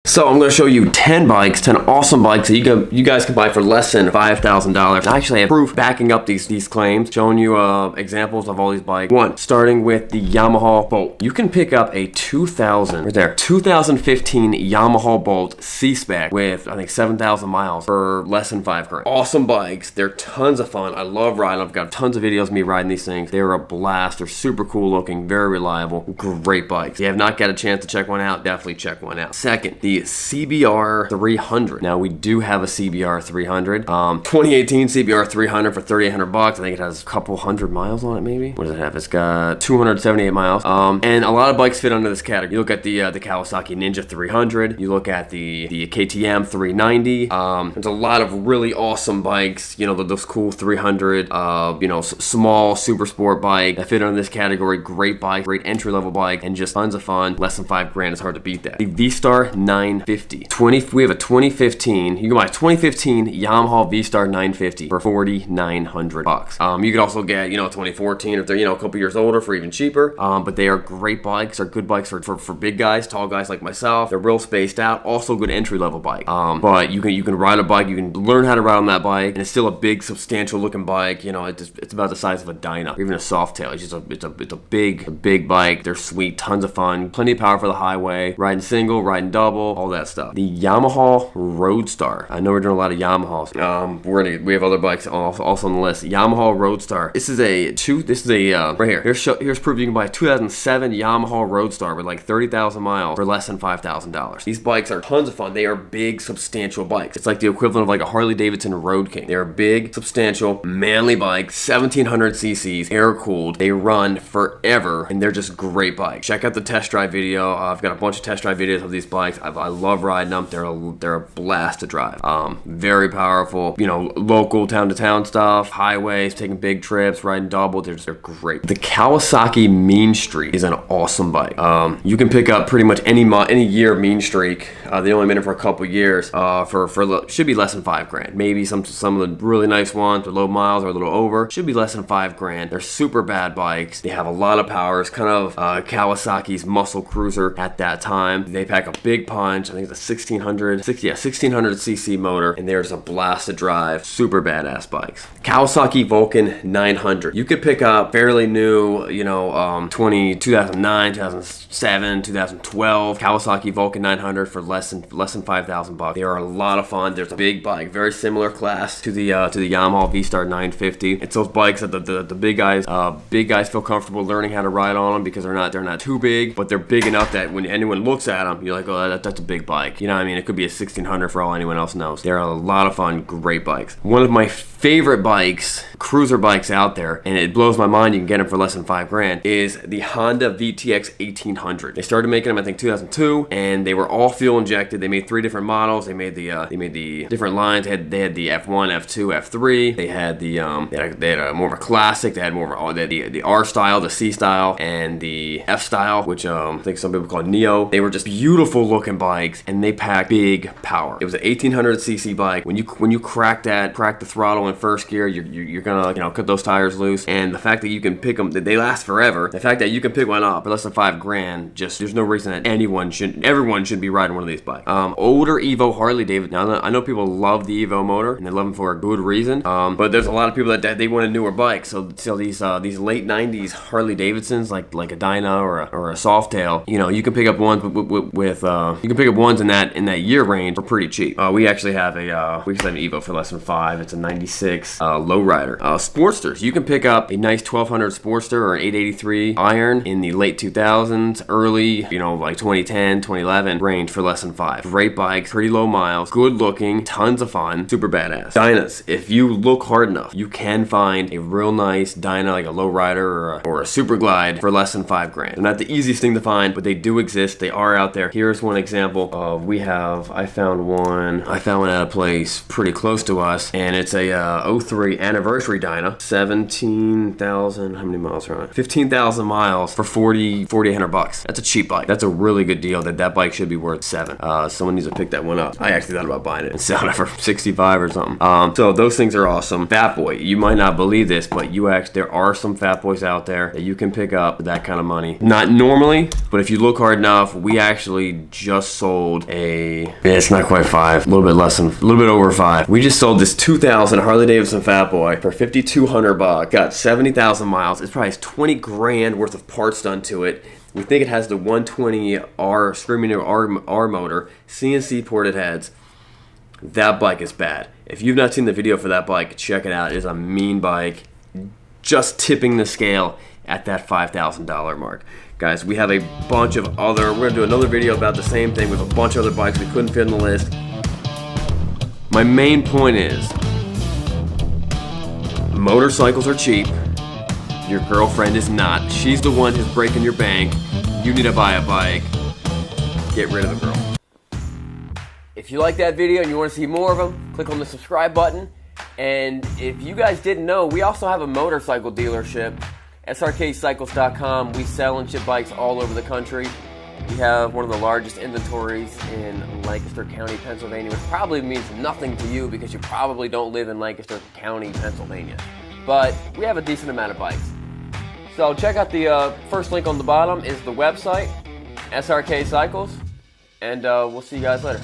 So I'm going to show you 10 bikes, 10 awesome bikes that you guys can buy for less than $5,000. I actually have proof backing up these claims, showing you examples of all these bikes. One, starting with the Yamaha Bolt. You can pick up a 2015 Yamaha Bolt C-Spec with, I think, 7,000 miles for less than $5,000. Awesome bikes. They're tons of fun. I love riding. I've got tons of videos of me riding these things. They're a blast. They're super cool looking, very reliable, great bikes. If you have not got a chance to check one out, definitely check one out. Second, the CBR 300. Now we do have a CBR 300. 2018 CBR 300 for $3,800. I think it has a couple hundred miles on it, maybe. What does it have? It's got 278 miles. And a lot of bikes fit under this category. You look at the Kawasaki Ninja 300. You look at the KTM 390. There's a lot of really awesome bikes. You know, those cool 300. You know, small super sport bike that fit under this category. Great bike, great entry level bike, and just tons of fun. Less than $5,000 is hard to beat that. The V-Star 950. We have a 2015. You can buy a 2015 Yamaha V-Star 950 for $4,900. You could also get, you know, 2014 if they're, you know, a couple years older for even cheaper. But they are great bikes. They're good bikes for big guys, tall guys like myself. They're real spaced out. Also good entry level bike. But you can ride a bike. You can learn how to ride on that bike, and it's still a big, substantial looking bike. You know, it's about the size of a Dyna, or even a Softail. It's a big bike. They're sweet, tons of fun, plenty of power for the highway. Riding single, riding double, all that stuff. The Yamaha Roadstar. I know we're doing a lot of Yamahas. We have other bikes also on the list. Yamaha Roadstar. This is a right here. Here's proof you can buy a 2007 Yamaha Roadstar with like 30,000 miles for less than $5,000. These bikes are tons of fun. They are big, substantial bikes. It's like the equivalent of like a Harley Davidson Road King. They are big, substantial, manly bikes, 1700 cc's, air cooled. They run forever, and they're just great bikes. Check out the test drive video. I've got a bunch of test drive videos of these bikes. I love riding them. They're a blast to drive. Very powerful. You know, local town to town stuff, highways, taking big trips, riding double. They're great. The Kawasaki Mean Streak is an awesome bike. You can pick up pretty much any year Mean Streak. They only made it for a couple years. Should be less than $5,000. Maybe some of the really nice ones with low miles or a little over. Should be less than $5,000. They're super bad bikes. They have a lot of power. It's kind of Kawasaki's muscle cruiser at that time. They pack a big punch. I think it's a 1600 cc motor, and there's a blast to drive. Super badass bikes. Kawasaki Vulcan 900. You could pick up fairly new, you know, 2009, 2007, 2012 Kawasaki Vulcan 900 for less than $5,000. They are a lot of fun. There's a big bike, very similar class to the Yamaha V-Star 950. It's those bikes that the big guys feel comfortable learning how to ride on them, because they're not too big, but they're big enough that when anyone looks at them, you're like, oh, that's a big bike. You know what I mean? It could be a 1600 for all anyone else knows. They're a lot of fun, great bikes. One of my favorite bikes, cruiser bikes out there, and it blows my mind you can get them for less than $5,000, is the Honda VTX 1800. They started making them, I think, 2002, and they were all fuel injected. They made 3 different models. They made the different lines. They had the F1, F2, F3. They had they had more of a classic. They had the R style, the C style, and the F style, which I think some people call Neo. They were just beautiful looking bikes, and they packed big power. It was an 1800 cc bike. When you crack the throttle in first gear, you're gonna, you know, cut those tires loose. And the fact that you can pick them, they last forever. The fact that you can pick one up for less than $5,000, just there's no reason that everyone should be riding one of these bikes. Older Evo Harley Davidson. Now I know people love the Evo motor, and they love them for a good reason. But there's a lot of people that they want a newer bike. So these late 90s Harley Davidsons, like a Dyna or a Softail, you know, you can pick up ones in that year range for pretty cheap. We actually have an Evo for less than $5,000. It's a 96 lowrider. Sportsters. You can pick up a nice 1200 Sportster or an 883 Iron in the late 2000s, early, you know, like 2010, 2011 range for less than $5,000. Great bikes, pretty low miles, good looking, tons of fun, super badass. Dynas. If you look hard enough, you can find a real nice Dyna, like a lowrider or a Super Glide for less than $5,000. They're not the easiest thing to find, but they do exist. They are out there. Here's one example. I found one at a place pretty close to us, and it's a 03 anniversary Dyna. 17,000, how many miles are on it? 15,000 miles for $4,800. That's a cheap bike. That's a really good deal. That bike should be worth $7,000. Someone needs to pick that one up. I actually thought about buying it and selling it for $65 or something. So those things are awesome. Fatboy. You might not believe this, but there are some Fatboys out there that you can pick up with that kind of money. Not normally, but if you look hard enough, we actually just sold it's not quite 5, a little bit over 5. We just sold this 2000 Harley Davidson Fatboy for $5,200. Got 70,000 miles. It probably has 20 grand worth of parts done to it. We think it has the 120R screaming R motor, CNC ported heads. That bike is bad. If you've not seen the video for that bike, check it out. It is a mean bike, just tipping the scale at that $5,000 mark. Guys, we have a bunch of we're gonna do another video about the same thing with a bunch of other bikes we couldn't fit in the list. My main point is, motorcycles are cheap. Your girlfriend is not. She's the one who's breaking your bank. You need to buy a bike. Get rid of the girl. If you like that video and you want to see more of them, click on the subscribe button. And if you guys didn't know, we also have a motorcycle dealership, srkcycles.com. We sell and ship bikes all over the country. We have one of the largest inventories in Lancaster County, Pennsylvania, which probably means nothing to you because you probably don't live in Lancaster County, Pennsylvania. But we have a decent amount of bikes. So check out the first link on the bottom is the website, SRK Cycles, and we'll see you guys later.